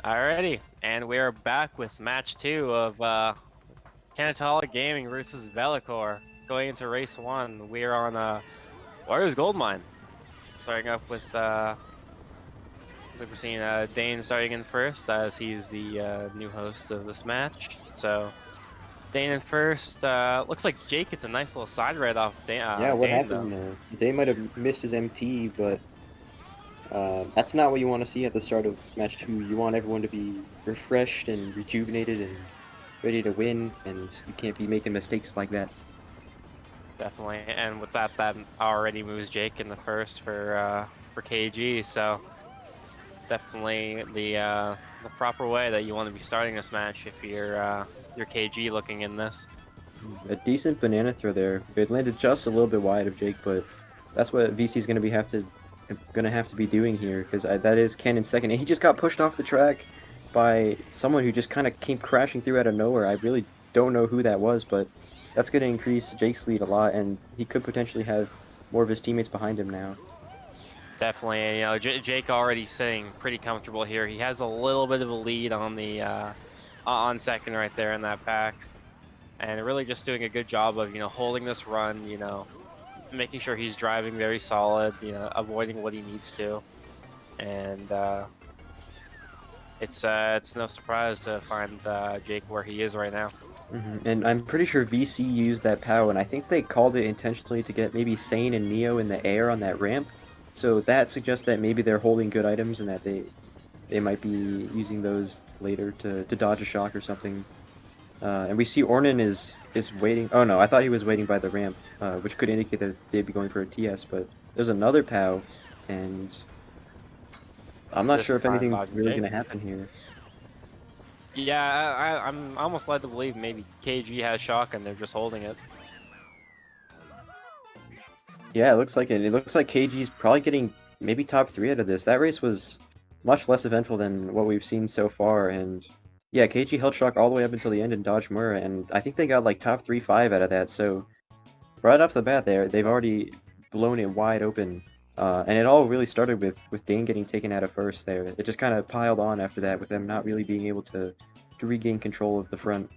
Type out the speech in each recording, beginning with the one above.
Alrighty, and we are back with match 2 of Kinetolic Gaming versus Vellichor. Going into race 1, we are on Warriors Gold Mine. Starting up with, looks like we're seeing Dane starting in first, as he's the new host of this match. So, Dane in first. Looks like Jake gets a nice little side ride off Yeah, what Dane, happened though. there? They might have missed his MT, but that's not what you want to see at the start of match 2. You want everyone to be refreshed and rejuvenated and ready to win, and you can't be making mistakes like that. Definitely, and with that already moves Jake in the first for KG. So definitely the proper way that you want to be starting this match if you're KG looking in this. A decent banana throw there. It landed just a little bit wide of Jake, but that's what VC's gonna have to be doing here, because that is Ken in second, and he just got pushed off the track by someone who just kind of came crashing through out of nowhere. I really don't know who that was, but that's going to increase Jake's lead a lot, and he could potentially have more of his teammates behind him now. Definitely, you know, Jake already sitting pretty comfortable here. He has a little bit of a lead on the on second right there in that pack, and really just doing a good job of holding this run. Making sure he's driving very solid. Avoiding what he needs to, and it's no surprise to find Jake where he is right now. And I'm pretty sure VC used that POW, and I think they called it intentionally to get maybe Sane and Neo in the air on that ramp. So that suggests that maybe they're holding good items and that they might be using those later to dodge a shock or something. And we see Ornan is waiting. Oh no, I thought he was waiting by the ramp, which could indicate that they'd be going for a TS. But there's another POW, and I'm not This sure if time anything's dodging really Jake. going to happen here. Yeah, I'm almost led to believe maybe KG has shock and they're just holding it. Yeah, it looks like it. It looks like KG's probably getting maybe top 3 out of this. That race was much less eventful than what we've seen so far, and yeah, KG held shock all the way up until the end and dodged Mura, and I think they got like top 3-5 out of that. So right off the bat, they've already blown it wide open, and it all really started with Dane getting taken out of first there. It just kind of piled on after that, with them not really being able to regain control of the front.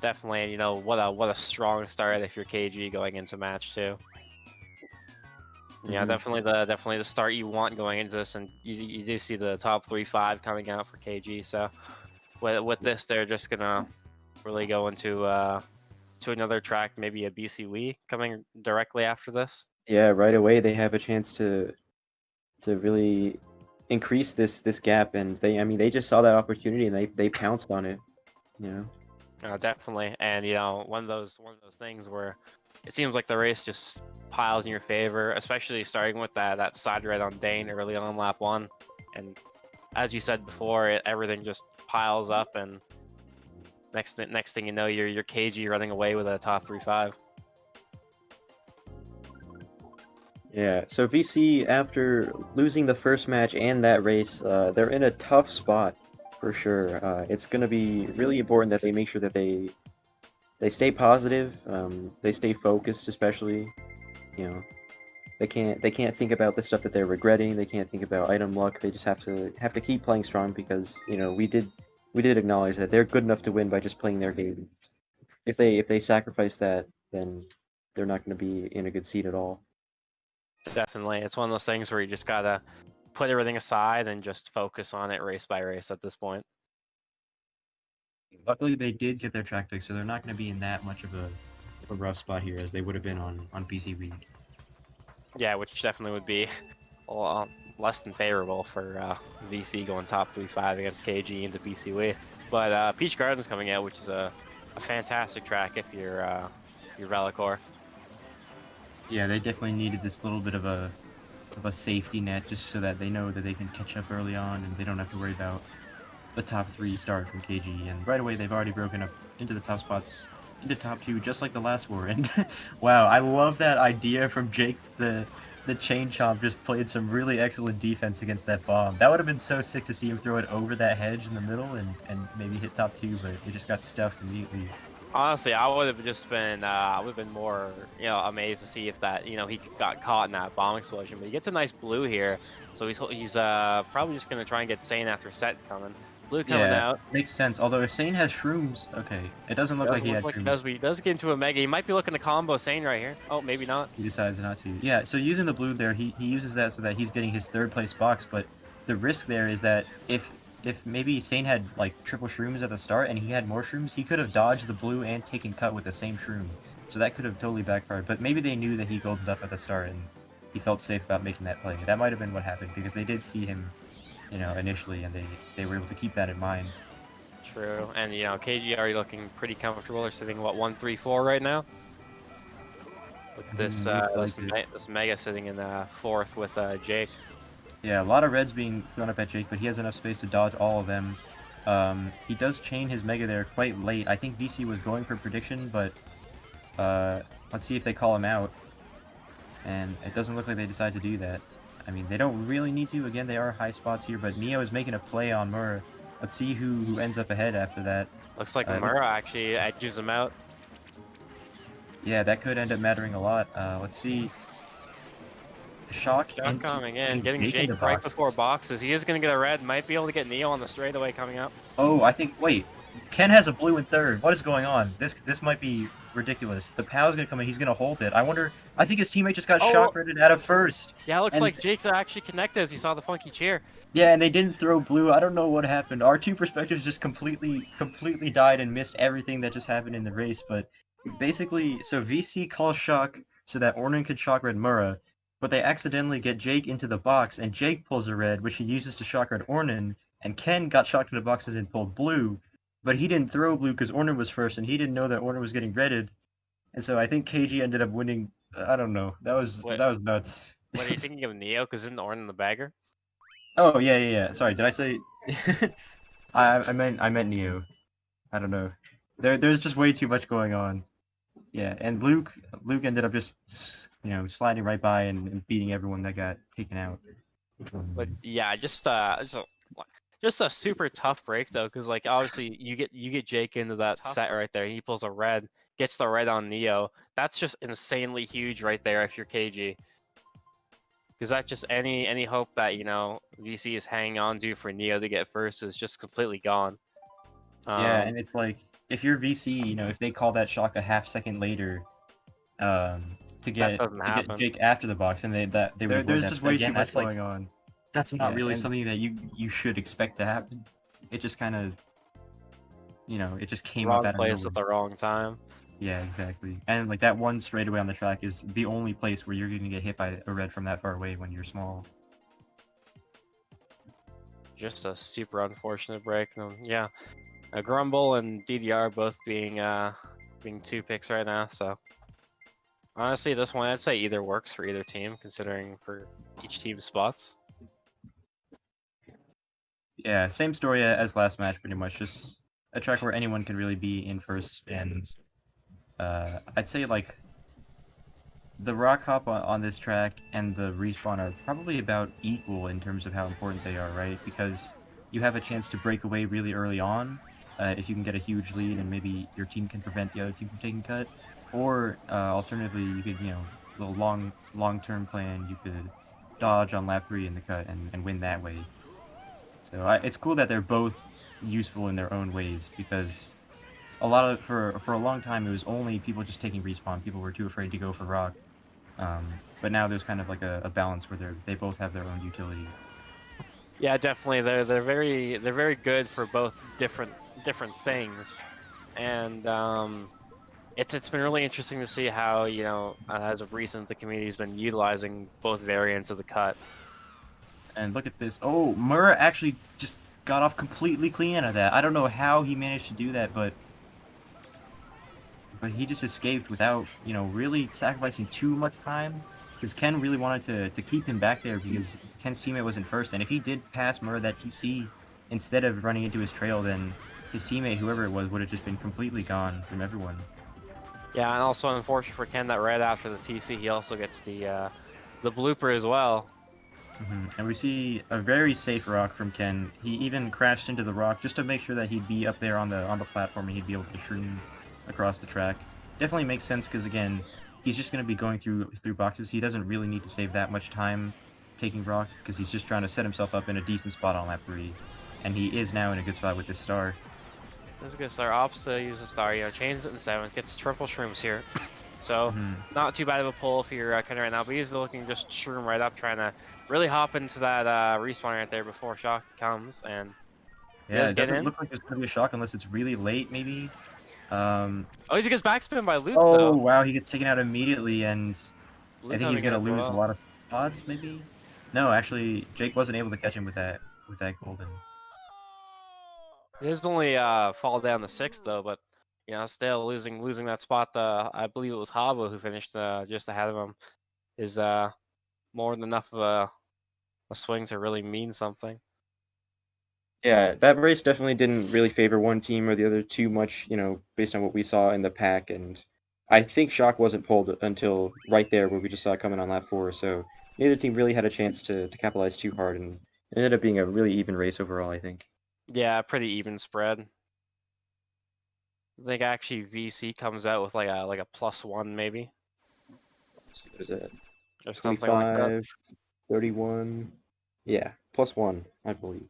Definitely, what a strong start if you're KG going into match 2. Yeah, definitely the start you want going into this, and you do see the top 3-5 coming out for KG. So with this, they're just gonna really go into to another track, maybe a BCW coming directly after this. Yeah, right away they have a chance to really increase this gap, and they just saw that opportunity and they pounced on it, you know. Definitely, and one of those things where it seems like the race just piles in your favor, especially starting with that side ride on Dane early on lap 1, and as you said before, everything just piles up, and next thing you know, you're KG running away with a top 3-5. Yeah, so VC, after losing the first match and that race, they're in a tough spot for sure. It's going to be really important that they make sure that they stay positive, they stay focused, especially. You know, they can't think about the stuff that they're regretting. They can't think about item luck. They just have to keep playing strong, because we did acknowledge that they're good enough to win by just playing their game. If they sacrifice that, then they're not going to be in a good seat at all. Definitely, it's one of those things where you just gotta put everything aside and just focus on it race by race at this point. Luckily, they did get their track pick, so they're not going to be in that much of a rough spot here as they would have been on PCW. Yeah, which definitely would be a lot less than favorable for VC going top 3-5 against KG into BCW. But Peach Garden's coming out, which is a fantastic track if you're Vellichor. Yeah, they definitely needed this little bit of a safety net, just so that they know that they can catch up early on and they don't have to worry about the top 3 start from KG. And right away, they've already broken up into the top spots, into top 2, just like the last war. And wow, I love that idea from Jake. The chain chomp just played some really excellent defense against that bomb. That would have been so sick to see him throw it over that hedge in the middle and maybe hit top 2, but it just got stuffed immediately. Honestly, I would have just been, I would have been more, amazed to see if that, he got caught in that bomb explosion. But he gets a nice blue here, so he's probably just gonna try and get Sane after set coming. Blue coming Yeah, out. makes sense. Although if Sane has shrooms, okay, it doesn't look like Doesn't he look had like he shrooms. does, but he does get into a mega. He might be looking to combo Sane right here. Oh, maybe not. He decides not to. Yeah, so using the blue there, he uses that so that he's getting his third place box, but the risk there is that if maybe Sane had like triple shrooms at the start and he had more shrooms, he could have dodged the blue and taken cut with the same shroom. So that could have totally backfired. But maybe they knew that he goldened up at the start and he felt safe about making that play. That might have been what happened because they did see him, you know, initially, and they were able to keep that in mind. True, and you know, KG already looking pretty comfortable. They're sitting what 1-3-4 right now. With this this mega sitting in fourth with Jake. Yeah, a lot of reds being thrown up at Jake, but he has enough space to dodge all of them. He does chain his mega there quite late. I think VC was going for prediction, but let's see if they call him out. And it doesn't look like they decide to do that. I mean, they don't really need to. Again, they are high spots here, but Neo is making a play on Mur. Let's see who ends up ahead after that. Looks like Mur actually edges him out. Yeah, that could end up mattering a lot. Let's see. Shock coming in, getting Jake right before boxes. He is going to get a red. Might be able to get Neo on the straightaway coming up. Oh, I think. Wait, Ken has a blue in third. What is going on? This might be ridiculous. The POW's going to come in. He's going to hold it. I wonder. I think his teammate just got shock redded out of first. Yeah, it looks like Jake's actually connected as you saw the funky cheer. Yeah, and they didn't throw blue. I don't know what happened. Our two perspectives just completely died and missed everything that just happened in the race. But basically, so VC calls shock so that Ornan could shock red Mura. But they accidentally get Jake into the box, and Jake pulls a red, which he uses to shock red Ornan, and Ken got shocked into the boxes and pulled blue, but he didn't throw blue because Ornan was first, and he didn't know that Ornan was getting redded, and so I think KG ended up winning. I don't know. That was nuts. What are you thinking of Neo? Because isn't Ornan the bagger? Oh yeah. Sorry, did I say? I meant Neo. I don't know. There's just way too much going on. Yeah, and Luke ended up just sliding right by and beating everyone that got taken out. But yeah, just a super tough break though, because like obviously you get Jake into that set right there. He pulls a red, gets the red on Neo. That's just insanely huge right there if you're KG. Because that just any hope that VC is hanging on to for Neo to get first is just completely gone. Yeah, and it's like if you're VC, if they call that shock a half second later, to get Jake after the box, and they would. There's just way too much going on. That's not really something that you should expect to happen. It just kind of, it just came up out of place at the wrong time. Yeah, exactly. And like that one straightaway on the track is the only place where you're gonna get hit by a red from that far away when you're small. Just a super unfortunate break. Yeah. Grumble and DDR both being 2 picks right now, so honestly this one I'd say either works for either team considering for each team's spots. Yeah, same story as last match pretty much, just a track where anyone can really be in first, and I'd say like the rock hop on this track and the respawn are probably about equal in terms of how important they are, right? Because you have a chance to break away really early on. If you can get a huge lead and maybe your team can prevent the other team from taking cut, or alternatively you could, little long-term plan, you could dodge on lap 3 in the cut and win that way. So it's cool that they're both useful in their own ways, because for a long time it was only people just taking respawn. People were too afraid to go for rock, but now there's kind of like a balance where they both have their own utility. Yeah, definitely. They're very good for both different things, and it's been really interesting to see how as of recent the community's been utilizing both variants of the cut. And look at this! Oh, Murr actually just got off completely clean out of that. I don't know how he managed to do that, but he just escaped without really sacrificing too much time. Because Ken really wanted to keep him back there because Ken's teammate wasn't first, and if he did pass Murr that TC instead of running into his trail, then his teammate, whoever it was, would have just been completely gone from everyone. Yeah, and also unfortunate for Ken that right after the TC, he also gets the blooper as well. And we see a very safe rock from Ken. He even crashed into the rock just to make sure that he'd be up there on the platform and he'd be able to shroom across the track. Definitely makes sense because again, he's just going to be going through boxes. He doesn't really need to save that much time taking rock because he's just trying to set himself up in a decent spot on lap 3. and he is now in a good spot with this star. That's a good start. Opposite use the star, chains it in 7th, gets triple shrooms here. So, not too bad of a pull if you're kind of right now, but he's looking just shroom right up, trying to really hop into that respawn right there before shock comes, and yeah, it doesn't look like there's gonna be a shock unless it's really late, maybe. Oh, he gets backspin by Luke, oh, though. wow, he gets taken out immediately, and Luke I think he's gonna lose a lot of spots, maybe? No, actually, Jake wasn't able to catch him with that golden. He does only fall down the 6th, though, but still losing that spot. I believe it was Havo who finished just ahead of him. Is more than enough of a swing to really mean something. Yeah, that race definitely didn't really favor one team or the other too much, based on what we saw in the pack. And I think Shock wasn't pulled until right there where we just saw it coming on lap 4. So neither team really had a chance to capitalize too hard, and it ended up being a really even race overall, I think. Yeah, pretty even spread. I think actually VC comes out with like a +1 maybe. Let's see, what is that? Or something like that. 31. Yeah, +1, I believe.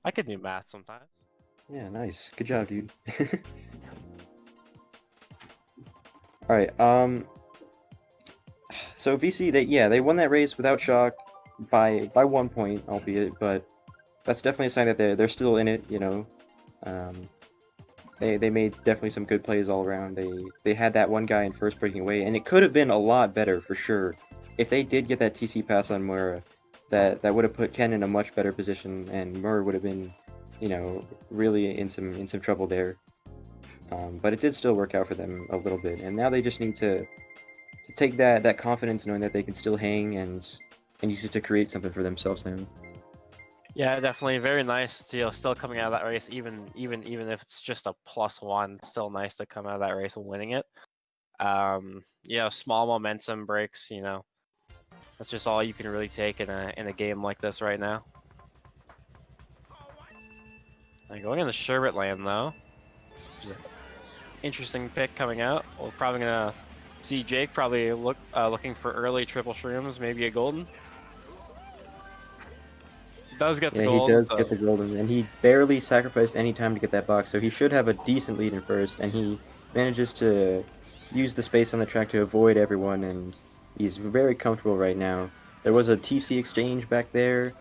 I could do math sometimes. Yeah, nice. Good job, dude. All right. So VC, they won that race without Shock by 1 point, albeit, but that's definitely a sign that they're still in it. They made definitely some good plays all around. They had that one guy in first breaking away, and it could have been a lot better for sure if they did get that TC pass on Mura. That would have put Ken in a much better position, and Mura would have been, really in some trouble there. But it did still work out for them a little bit, and now they just need to take that confidence, knowing that they can still hang and use it to create something for themselves now. Yeah, definitely very nice. Still coming out of that race, even if it's just a +1, it's still nice to come out of that race and winning it. Small momentum breaks. That's just all you can really take in a game like this right now. Going into Sherbet Land though, which is an interesting pick coming out. We're probably gonna see Jake probably looking for early triple shrooms, maybe a golden. Does get the golden. He does get the golden, and he barely sacrificed any time to get that box, so he should have a decent lead in first, and he manages to use the space on the track to avoid everyone, and he's very comfortable right now. There was a TC exchange back there,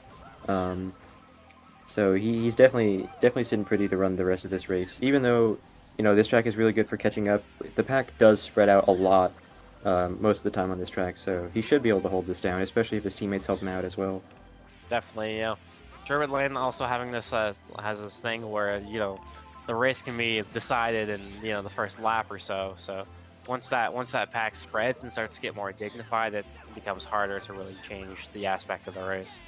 so he's definitely sitting pretty to run the rest of this race. Even though, this track is really good for catching up, the pack does spread out a lot most of the time on this track, so he should be able to hold this down, especially if his teammates help him out as well. Definitely, Sherbet Land also having this has this thing where the race can be decided in the first lap or so. So once that pack spreads and starts to get more dignified, it becomes harder to really change the aspect of the race.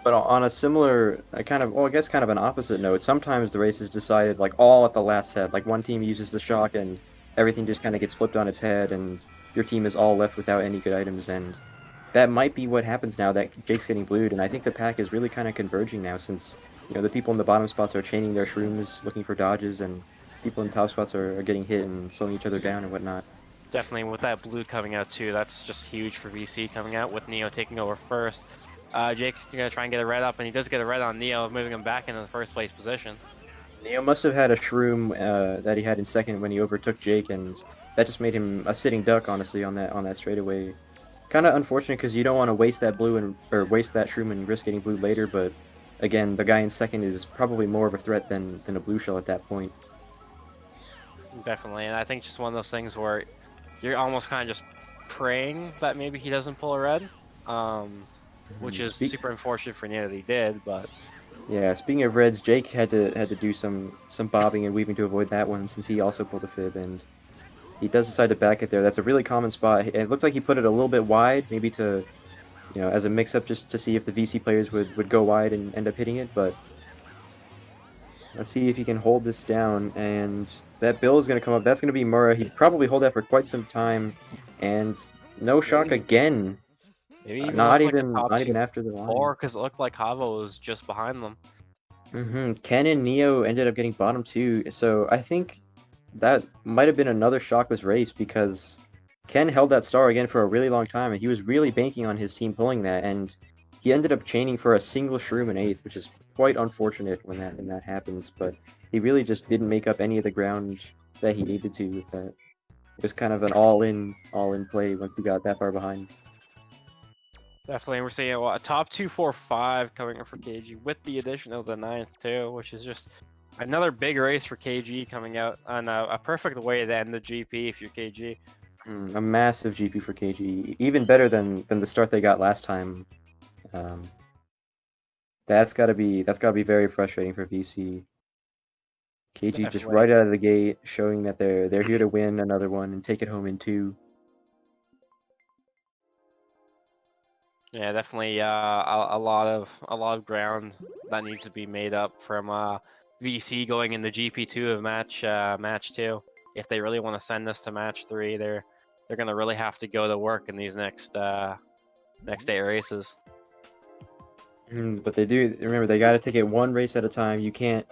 But on a similar kind of an opposite note, sometimes the race is decided like all at the last set. Like one team uses the shock and everything just kind of gets flipped on its head, and your team is all left without any good items, and that might be what happens now that Jake's getting blued, and I think the pack is really kind of converging now, since the people in the bottom spots are chaining their shrooms looking for dodges, and people in the top spots are getting hit and slowing each other down and whatnot. Definitely, with that blue coming out too, that's just huge for VC coming out with Neo taking over first. Jake's gonna try and get a red up, and he does get a red on Neo, moving him back into the first place position. Neo must have had a shroom that he had in second when he overtook Jake, and that just made him a sitting duck, honestly, on that straightaway. Kind of unfortunate because you don't want to waste that blue or waste that shroom and risk getting blue later, but again, the guy in second is probably more of a threat than a blue shell at that point. Definitely, and I think just one of those things where you're almost kind of just praying that maybe he doesn't pull a red, which is super unfortunate for Neo that he did, but... Yeah, speaking of reds, Jake had to do some bobbing and weaving to avoid that one, since he also pulled a fib, and he does decide to back it there. That's a really common spot. It looks like he put it a little bit wide, maybe to, as a mix-up, just to see if the VC players would go wide and end up hitting it, but let's see if he can hold this down, and that bill is going to come up. That's going to be Mura. He'd probably hold that for quite some time, and no shock again. Maybe even not even after the line. Because it looked like Havo was just behind them. Ken and Neo ended up getting bottom 2, so I think that might have been another shockless race, because Ken held that star again for a really long time, and he was really banking on his team pulling that, and he ended up chaining for a single shroom in 8th, which is quite unfortunate when that happens. But he really just didn't make up any of the ground that he needed to with that. It was kind of an all-in play once we got that far behind. Definitely, we're seeing a top 2, 4, 5 coming in for KG with the addition of the 9th too, which is just another big race for KG coming out on a perfect way to end the GP if you're KG. A massive GP for KG, even better than the start they got last time. That's gotta be very frustrating for VC. KG just Definitely. right out of the gate, showing that they're here to win another one and take it home in 2. Yeah, definitely a lot of ground that needs to be made up from VC going in the GP2 of match 2. If they really want to send this to match 3, they're gonna really have to go to work in these next 8 races. But they do remember they got to take it one race at a time. You can't,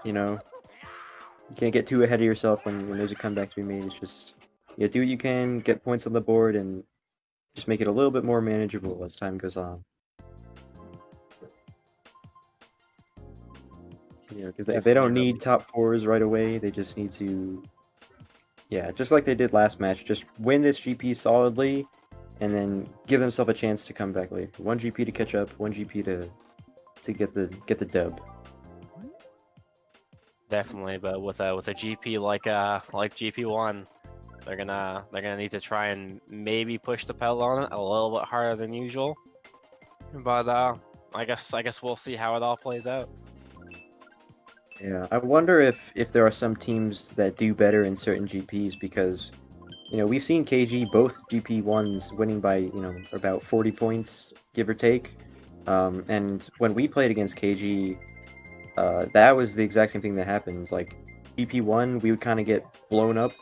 you can't get too ahead of yourself when there's a comeback to be made. It's just do what you can, get points on the board, and just make it a little bit more manageable as time goes on. Because they don't need top 4s right away. They just need to, just like they did last match, just win this GP solidly, and then give themselves a chance to come back later. 1 GP to catch up, 1 GP to get the dub. Definitely, but with a GP like GP1, they're gonna need to try and maybe push the pedal on it a little bit harder than usual. But I guess we'll see how it all plays out. Yeah, I wonder if there are some teams that do better in certain GPs because, we've seen KG both GP1s winning by, about 40 points, give or take. And when we played against KG, that was the exact same thing that happened. Like, GP1, we would kind of get blown up,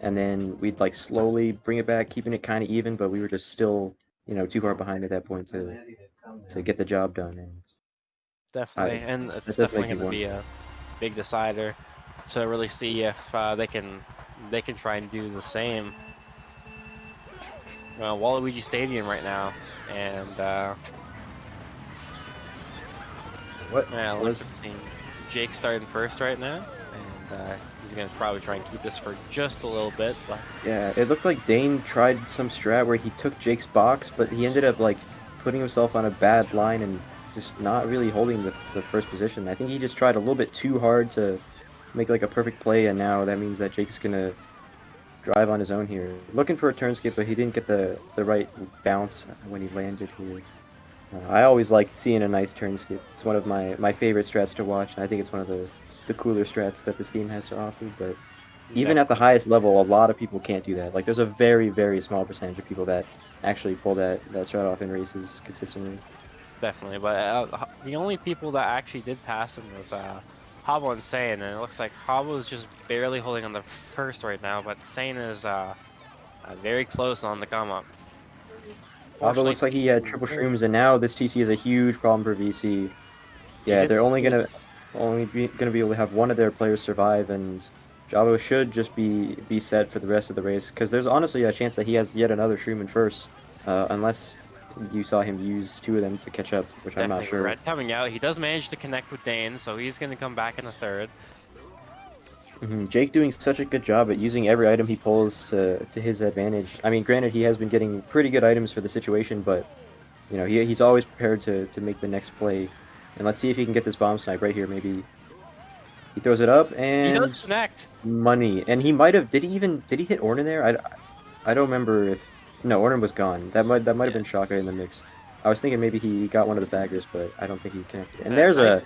and then we'd, like, slowly bring it back, keeping it kind of even, but we were just still, too far behind at that point to get the job done. And definitely, and it's definitely going to be a big decider to really see if they can try and do the same. Waluigi Stadium right now, and looks like seeing Jake starting first right now, and he's gonna probably try and keep this for just a little bit. But yeah, it looked like Dane tried some strat where he took Jake's box, but he ended up like putting himself on a bad line and just not really holding the first position. I think he just tried a little bit too hard to make like a perfect play, and now that means that Jake's gonna drive on his own here. Looking for a turn skip, but he didn't get the right bounce when he landed here. I always like seeing a nice turn skip. It's one of my favorite strats to watch, and I think it's one of the cooler strats that this game has to offer, but even at the highest level, a lot of people can't do that. Like, there's a very, very small percentage of people that actually pull that strat off in races consistently. Definitely, but the only people that actually did pass him was Habo and Sane, and it looks like Habo is just barely holding on the first right now, but Sane is very close on the come up. Habo looks like he had triple shrooms, and now this TC is a huge problem for VC. Yeah, they're only gonna be able to have one of their players survive, and Javo should just be set for the rest of the race, because there's honestly a chance that he has yet another shroom in first, unless you saw him use 2 of them to catch up, which I'm not sure. Red coming out, he does manage to connect with Dane, so he's going to come back in the third. Jake doing such a good job at using every item he pulls to his advantage. I mean, granted, he has been getting pretty good items for the situation, but he's always prepared to make the next play. And let's see if he can get this bomb snipe right here. Maybe he throws it up, and he does connect. Money. And he might have. Did he hit Ornan there? I don't remember if. No, Ornan was gone. That might have been Shaka in the mix. I was thinking maybe he got one of the baggers, but I don't think he connected. And there's a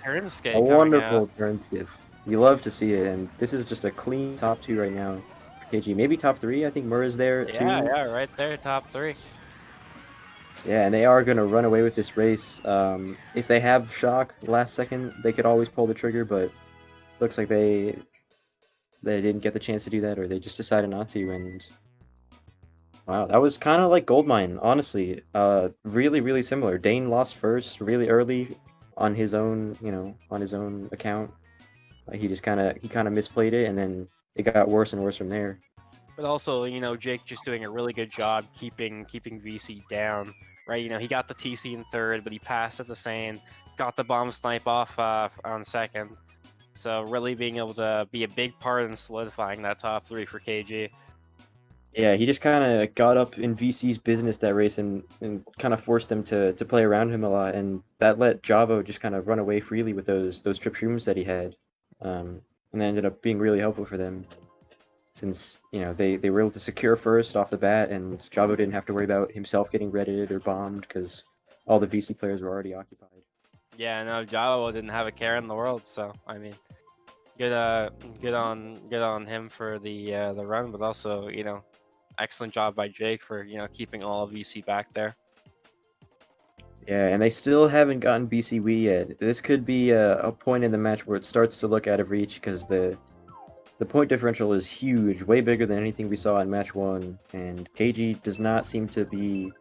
wonderful turn skip. You love to see it, and this is just a clean top 2 right now for KG. Maybe top 3. I think Murrah's there too. Yeah, right there, top 3. Yeah, and they are going to run away with this race. If they have shock last second, they could always pull the trigger, but looks like they didn't get the chance to do that, or they just decided not to. And wow, that was kind of like Goldmine, honestly. Really, really similar. Dane lost first really early on his own, on his own account. He just kind of misplayed it, and then it got worse and worse from there. But also, Jake just doing a really good job keeping VC down right? You know, he got the TC in third, but he passed it to Sane, got the bomb snipe off on second. So really being able to be a big part in solidifying that top 3 for KG. Yeah, he just kind of got up in VC's business that race and kind of forced them to play around him a lot, and that let Javo just kind of run away freely with those trip shrooms that he had, and that ended up being really helpful for them, since you know they were able to secure first off the bat, and Javo didn't have to worry about himself getting redded or bombed because all the VC players were already occupied. Yeah, no, Javo didn't have a care in the world, so I mean, good on him for the run, but also, you know, excellent job by Jake for, you know, keeping all of VC back there. Yeah, and they still haven't gotten BC Wii yet. This could be a point in the match where it starts to look out of reach because the point differential is huge, way bigger than anything we saw in match 1, and KG does not seem to be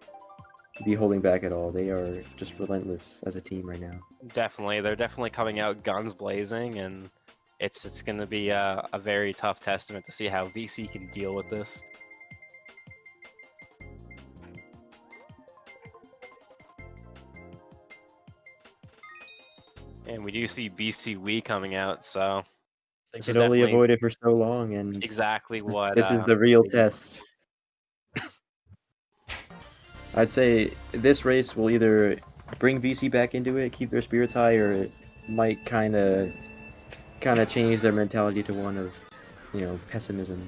holding back at all. They are just relentless as a team right now. Definitely, they're definitely coming out guns blazing, and it's going to be a very tough testament to see how VC can deal with this. And we do see BC Wii coming out, so They this could is only definitely avoid it for so long, and exactly what this is the real they- test. I'd say this race will either bring VC back into it, keep their spirits high, or it might kind of change their mentality to one of, you know, pessimism.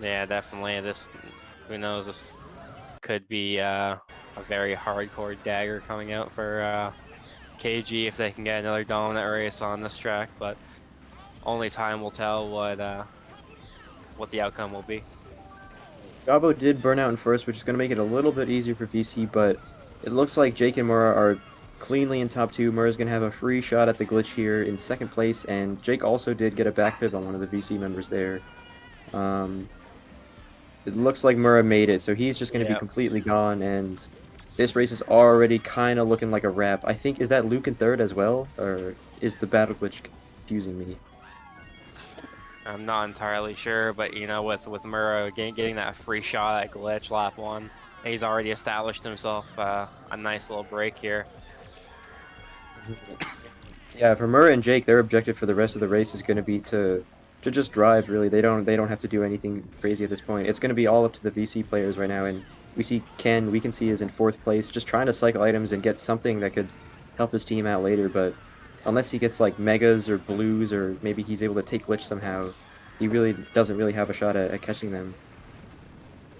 Yeah, definitely. This, who knows? This could be a very hardcore dagger coming out for KG if they can get another dominant race on this track. But only time will tell what the outcome will be. Gabo did burn out in first, which is going to make it a little bit easier for VC, but it looks like Jake and Mura are cleanly in top 2. Mura's going to have a free shot at the glitch here in second place, and Jake also did get a backflip on one of the VC members there. It looks like Mura made it, so he's just going to be completely gone, and this race is already kind of looking like a wrap. I think, is that Luke in third as well, or is the battle glitch confusing me? I'm not entirely sure, but you know, with Mura getting that free shot at glitch lap 1, he's already established himself a nice little break here. Yeah, for Mura and Jake, their objective for the rest of the race is going to be to just drive. Really, they don't have to do anything crazy at this point. It's going to be all up to the VC players right now, and we see Ken. We can see is in 4th place, just trying to cycle items and get something that could help his team out later, but unless he gets like megas or blues, or maybe he's able to take glitch somehow, he really doesn't really have a shot at catching them.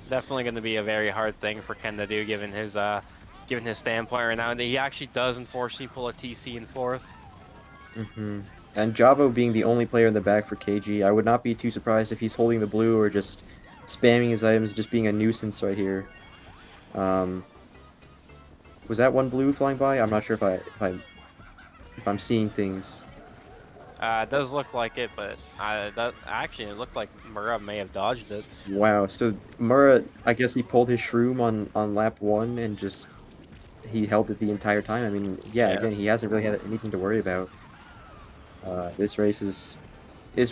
Definitely going to be a very hard thing for Ken to do, given his standpoint right now. And he actually does unfortunately pull a TC in 4th. And Javo being the only player in the back for KG, I would not be too surprised if he's holding the blue or just spamming his items, just being a nuisance right here. Was that one blue flying by? I'm not sure if I'm seeing things. It does look like it, but it looked like Mura may have dodged it. Wow, so Mura, I guess he pulled his shroom on lap 1 and just he held it the entire time. I mean, yeah. Again, he hasn't really had anything to worry about. This race is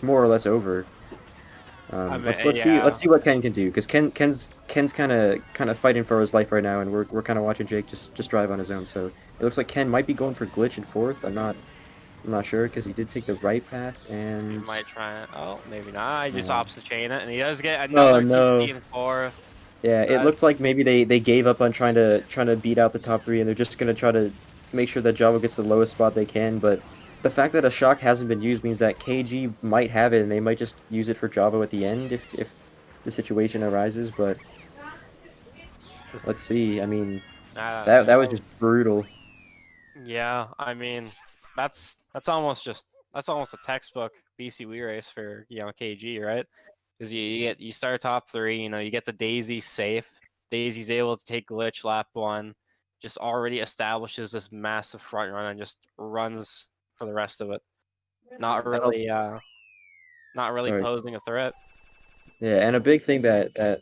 more or less over. Let's see what Ken can do, because Ken's kind of fighting for his life right now, and we're kind of watching Jake just drive on his own. So it looks like Ken might be going for glitch in 4th. I'm not sure, because he did take the right path, and he might try it. Oh, maybe not. He just opts to chain it, and he does get another TC in 4th. Yeah, it looked like maybe they gave up on trying to beat out the top 3, and they're just gonna try to make sure that Javo gets the lowest spot they can. But the fact that a shock hasn't been used means that KG might have it, and they might just use it for Javo at the end if the situation arises. But let's see. I mean, that was just brutal. Yeah, I mean, that's almost a textbook BC Wii race for, you know, KG, right? Because you start top 3, you know, you get the Daisy safe. Daisy's able to take glitch lap 1, just already establishes this massive front run and just runs for the rest of it. Not really posing a threat. Yeah, and a big thing that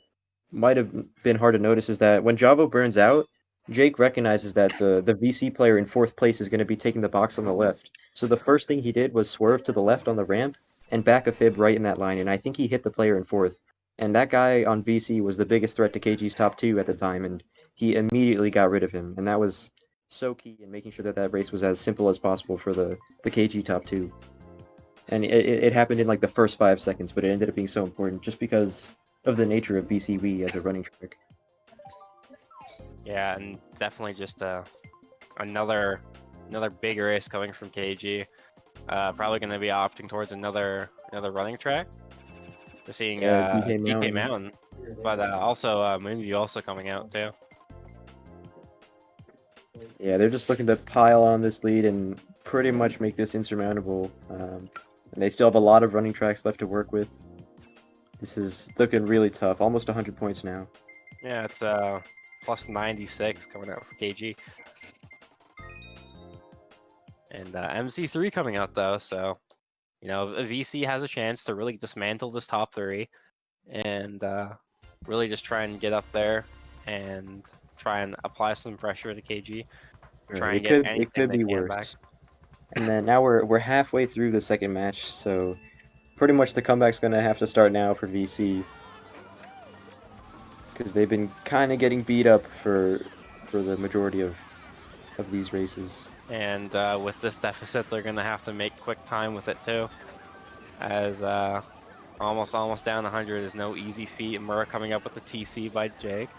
might have been hard to notice is that when Javo burns out, Jake recognizes that the VC player in 4th place is going to be taking the box on the left. So the first thing he did was swerve to the left on the ramp and back a fib right in that line, and I think he hit the player in 4th. And that guy on VC was the biggest threat to KG's top 2 at the time, and he immediately got rid of him, and that was so key in making sure that that race was as simple as possible for the KG top 2. And it happened in like the first 5 seconds, but it ended up being so important just because of the nature of BCW as a running track. Yeah, and definitely just another big race coming from KG. Probably going to be opting towards another running track. We're seeing DK Mountain, but also Moonview also coming out too. Yeah, they're just looking to pile on this lead and pretty much make this insurmountable. And they still have a lot of running tracks left to work with. This is looking really tough. Almost 100 points now. Yeah, it's plus 96 coming out for KG. And MC3 coming out though, so you know VC has a chance to really dismantle this top 3 and really just try and get up there and try and apply some pressure to KG. Try and get anything it could they be can worse. back. And then now we're halfway through the second match, so pretty much the comeback's gonna have to start now for VC, because they've been kind of getting beat up for the majority of these races. And with this deficit, they're gonna have to make quick time with it too, as almost down 100 is no easy feat. Murrah coming up with the TC by Jake.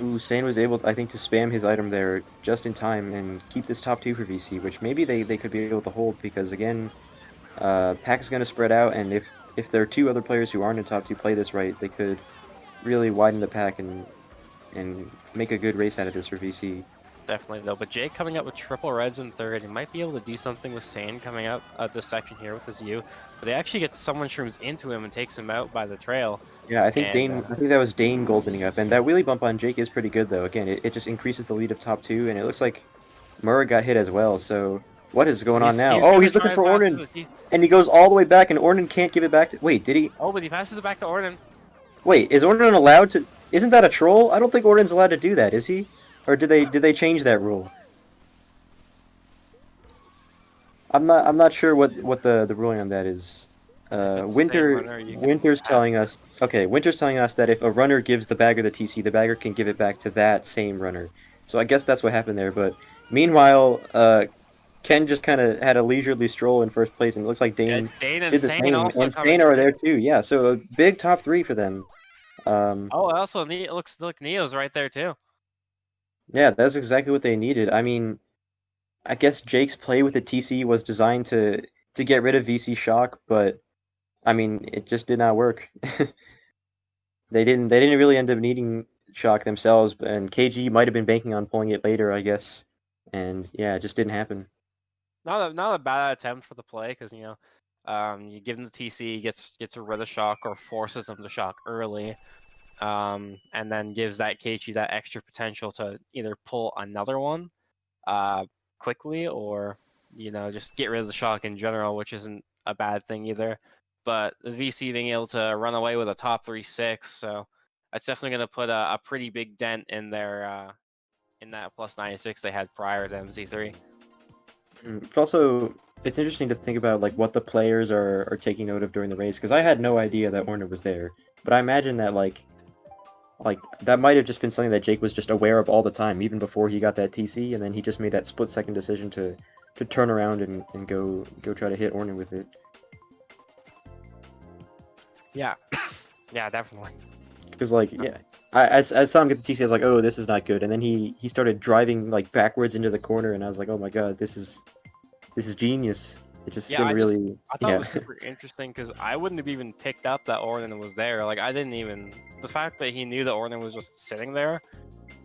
Ooh, Stain was able, I think, to spam his item there just in time and keep this top 2 for VC, which maybe they could be able to hold, because again, pack is going to spread out, and if there are 2 other players who aren't in top 2 play this right, they could really widen the pack and make a good race out of this for VC. Definitely though, but Jake coming up with triple reds in third. He might be able to do something with Sane coming out at this section here with his U, but they actually get someone shrooms into him and takes him out by the trail. Yeah, I think I think that was Dane goldening up, and that wheelie bump on Jake is pretty good though. Again, it just increases the lead of top 2, and it looks like Murrah got hit as well. So what is going on now? Oh, he's looking for Ornan, and he goes all the way back, and Ornan can't give it back to. Wait, did he? Oh, but he passes it back to Ornan. Wait, is Ornan allowed to? Isn't that a troll? I don't think Ornan's allowed to do that, is he? Or did they change that rule? I'm not sure what the ruling on that is. Winter's telling us that if a runner gives the bagger the TC, the bagger can give it back to that same runner. So I guess that's what happened there. But meanwhile, Ken just kind of had a leisurely stroll in first place, and it looks like Dane and did the Sane same. also And Sane are there too. Yeah, so a big top 3 for them. Also, it looks like Neo's right there too. Yeah, that's exactly what they needed. I mean, I guess Jake's play with the TC was designed to get rid of VC shock, but I mean, it just did not work. They didn't really end up needing shock themselves, and KG might have been banking on pulling it later, I guess. And yeah, it just didn't happen. Not a bad attempt for the play, because you know, you give him the TC, gets rid of shock or forces him to shock early, and then gives that KG that extra potential to either pull another one, quickly, or you know, just get rid of the shock in general, which isn't a bad thing either. But the VC being able to run away with a top 3-6, so that's definitely going to put a pretty big dent in their in that plus 96 they had prior to MC3. It's also, it's interesting to think about like what the players are taking note of during the race, because I had no idea that Ornan was there, but I imagine that like that might have just been something that Jake was just aware of all the time, even before he got that TC, and then he just made that split-second decision to turn around and go try to hit Ornan with it. Yeah, yeah, definitely. Because like, yeah, I saw him get the TC, I was like, oh, this is not good, and then he started driving like backwards into the corner, and I was like, oh my god, this is genius. It just didn't really. I thought it was super interesting, because I wouldn't have even picked up that Ornan was there. Like, I didn't even. The fact that he knew that Ornan was just sitting there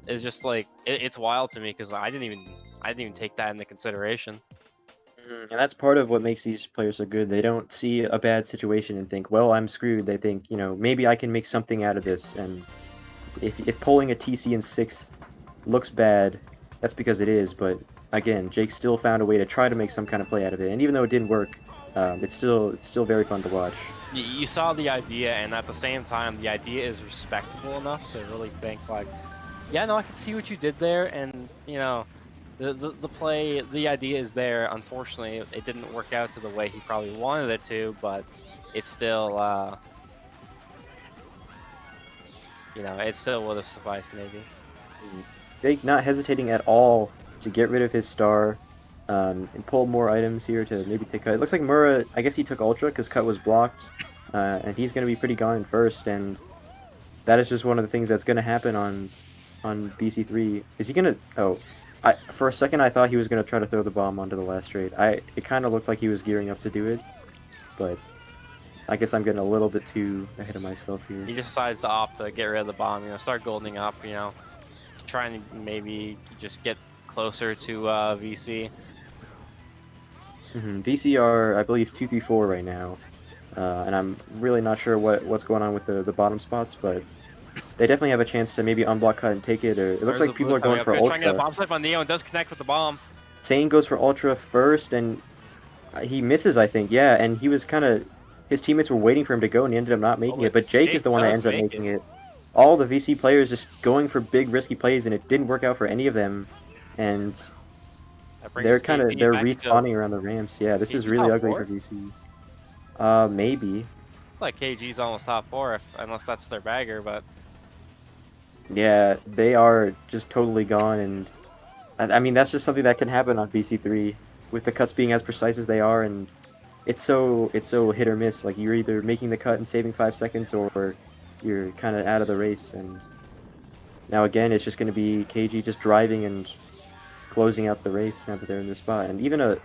is just like it's wild to me, because I didn't even take that into consideration. And that's part of what makes these players so good. They don't see a bad situation and think, well, I'm screwed. They think, you know, maybe I can make something out of this. And if pulling a TC in 6th looks bad, that's because it is. But again, Jake still found a way to try to make some kind of play out of it. And even though it didn't work, it's still very fun to watch. You saw the idea, and at the same time, the idea is respectable enough to really think like, yeah, no, I can see what you did there, and you know. The play, the idea is there. Unfortunately, it didn't work out to the way he probably wanted it to, but it's still you know, it still would have sufficed maybe. Jake not hesitating at all to get rid of his star and pull more items here to maybe take Cut. It looks like Mura, I guess he took Ultra because Cut was blocked, and he's going to be pretty gone in first, and that is just one of the things that's going to happen on BC3. Is he going to... Oh, for a second I thought he was going to try to throw the bomb onto the last straight. It kind of looked like he was gearing up to do it, but I guess I'm getting a little bit too ahead of myself here. He just decides to opt to get rid of the bomb, you know, start goldening up, you know, trying to maybe just get closer to VC. VC are, I believe, 2-3-4 right now, and I'm really not sure what's going on with the bottom spots, but they definitely have a chance to maybe unblock Cut and take it. Or it looks like people are going for Ultra. Trying to get a bomb snipe on Neo and does connect with the bomb. Sane goes for Ultra first, and he misses, I think. Yeah, and he was kind of... His teammates were waiting for him to go, and he ended up not making it. But Jake is the one that ends up making it. All the VC players just going for big, risky plays, and it didn't work out for any of them. And they're respawning around the ramps. Yeah, this is really ugly for VC. Maybe. It's like KG's almost top 4, unless that's their bagger, but... Yeah, they are just totally gone, and I mean, that's just something that can happen on VC3, with the cuts being as precise as they are, and it's so hit or miss. Like, you're either making the cut and saving 5 seconds, or you're kind of out of the race. And now again, it's just going to be KG just driving and closing out the race now that they're in this spot. And even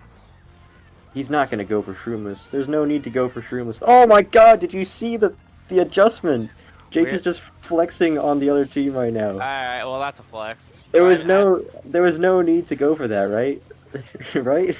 he's not going to go for Shroomless. There's no need to go for Shroomless. Oh my god, did you see the adjustment? Jake is just flexing on the other team right now. Alright, well that's a flex. There was no need to go for that, right? Right?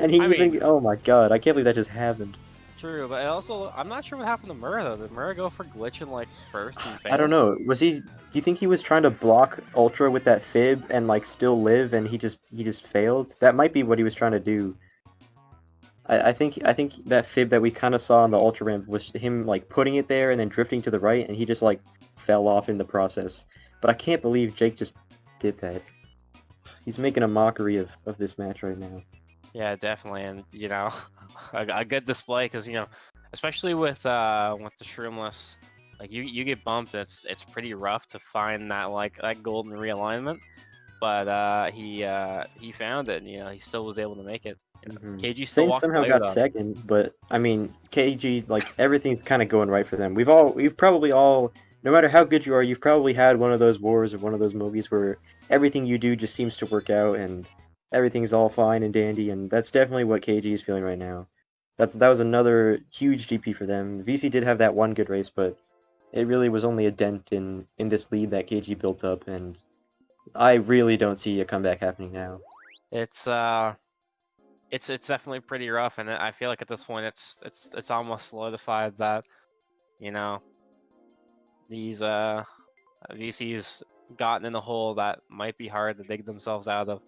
And he oh my god, I can't believe that just happened. True, but also, I'm not sure what happened to Mura though. Did Mura go for glitching like first and fail? I don't know. Do you think he was trying to block Ultra with that fib and like still live, and he just failed? That might be what he was trying to do. I think that fib that we kind of saw on the Ultra ramp was him like putting it there and then drifting to the right, and he just like fell off in the process. But I can't believe Jake just did that. He's making a mockery of this match right now. Yeah, definitely, and you know, a good display because, you know, especially with the Shroomless, like you get bumped. It's pretty rough to find that golden realignment, but he found it. And, you know, he still was able to make it. You know, KG still walked somehow away got with second, but I mean, KG, like, everything's kind of going right for them. We've probably all, no matter how good you are, you've probably had one of those wars or one of those movies where everything you do just seems to work out and everything's all fine and dandy, and that's definitely what KG is feeling right now. That was another huge GP for them. VC did have that one good race, but it really was only a dent in this lead that KG built up, and I really don't see a comeback happening now. It's definitely pretty rough, and I feel like at this point it's almost solidified that, you know, these VC's gotten in a hole that might be hard to dig themselves out of.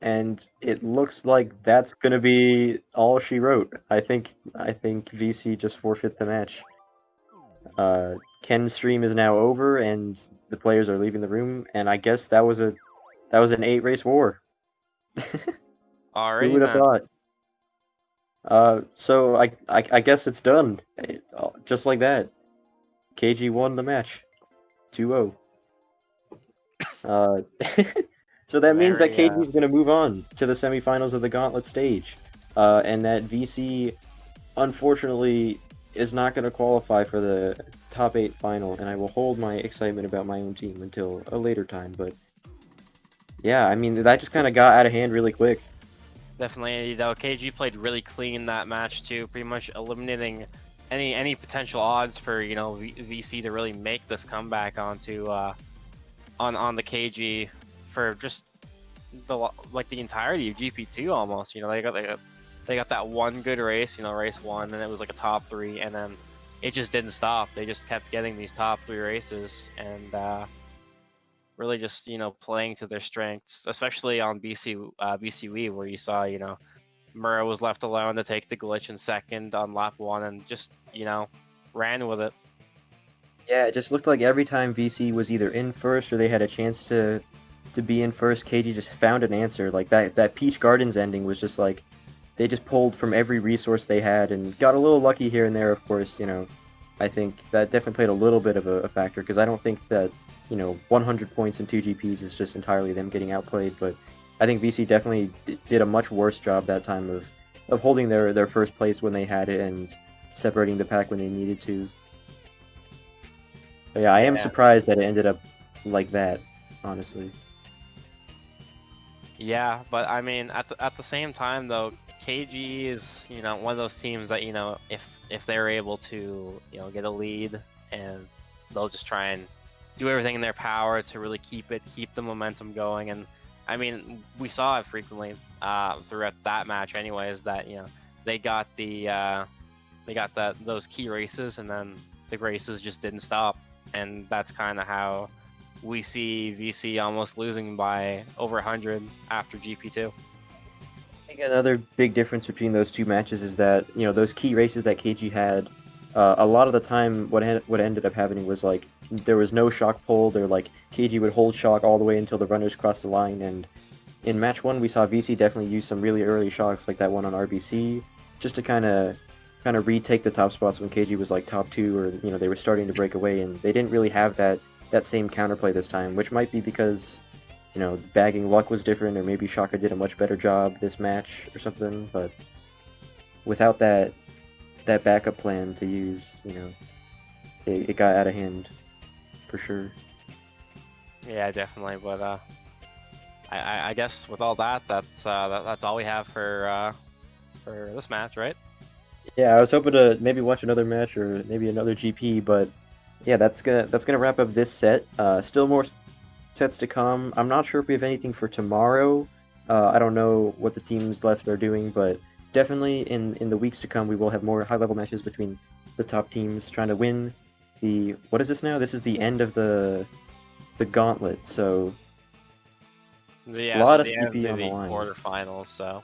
And it looks like that's gonna be all she wrote. I think VC just forfeit the match. Ken's stream is now over, and the players are leaving the room. And I guess that was an 8-race war. Already, who would have thought? So I guess it's done. Just like that, KG won the match, 2-0. So that means that KG is going to move on to the semifinals of the Gauntlet stage, and that VC, unfortunately, is not going to qualify for the top 8 final, and I will hold my excitement about my own team until a later time. But yeah, I mean, that just kind of got out of hand really quick. Definitely, though, KG played really clean that match too, pretty much eliminating any potential odds for, you know, VC to really make this comeback onto on the KG for just the entirety of GP2 almost. You know, they got that one good race, you know, race 1, and it was like a top 3, and then it just didn't stop. They just kept getting these top 3 races, and really just, you know, playing to their strengths, especially on BCW, where you saw, you know, Mura was left alone to take the glitch in second on lap 1 and just, you know, ran with it. Yeah, it just looked like every time VC was either in first or they had a chance to be in first, KG just found an answer. Like that Peach Gardens ending was just like they just pulled from every resource they had and got a little lucky here and there. Of course, you know, I think that definitely played a little bit of a factor because I don't think that, you know, 100 points in 2 GPs is just entirely them getting outplayed. But I think VC definitely did a much worse job that time of holding their first place when they had it and separating the pack when they needed to. But yeah, I am surprised that it ended up like that, honestly. Yeah, but I mean, at the same time though, KG is, you know, one of those teams that, you know, if they're able to, you know, get a lead, and they'll just try and do everything in their power to really keep the momentum going. And I mean, we saw it frequently throughout that match anyways, that, you know, they got those key races, and then the races just didn't stop. And that's kind of how we see VC almost losing by over 100 after GP2. I think another big difference between those two matches is that, you know, those key races that KG had, a lot of the time what ended up happening was like there was no shock pulled, or like KG would hold shock all the way until the runners crossed the line. And in match 1 we saw VC definitely use some really early shocks, like that one on RBC, just to kind of retake the top spots when KG was like top 2, or, you know, they were starting to break away, and they didn't really have that same counterplay this time, which might be because, you know, the bagging luck was different, or maybe Shaka did a much better job this match or something. But without that backup plan to use, you know, it got out of hand for sure. Yeah, definitely. But I guess with all that, that's all we have for this match, right? Yeah, I was hoping to maybe watch another match or maybe another GP, but yeah, that's gonna wrap up this set. Still more sets to come. I'm not sure if we have anything for tomorrow. I don't know what the teams left are doing, but definitely in the weeks to come, we will have more high-level matches between the top teams trying to win the... What is this now? This is the end of the Gauntlet, so Yeah, a lot so of the end of GP on the the line. quarterfinals, so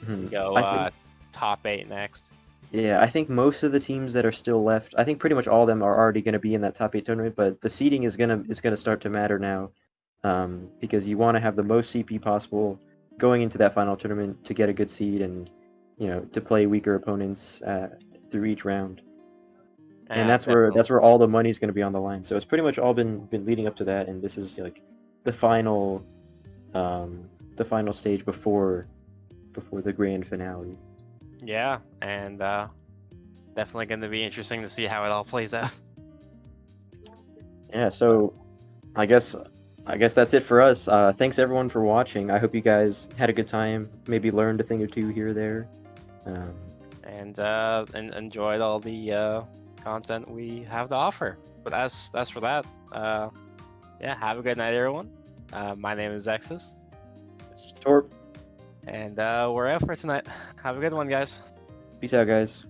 we Mhm. go I think, top 8 next. yeah, I think most of the teams that are still left, I think pretty much all of them are already going to be in that top 8 tournament, but the seeding is gonna start to matter now, because you want to have the most CP possible going into that final tournament to get a good seed, and, you know, to play weaker opponents through each round. And that's Definitely. where all the money's going to be on the line. So it's pretty much all been leading up to that, and this is like the final stage before the grand finale. Yeah, and definitely going to be interesting to see how it all plays out. Yeah, so I guess that's it for us. Thanks everyone for watching. I hope you guys had a good time, maybe learned a thing or two here or there. And enjoyed all the content we have to offer. But as for that, yeah, have a good night, everyone. My name is Zexous, It's Torp. and we're out for tonight. Have a good one, guys. Peace out, guys.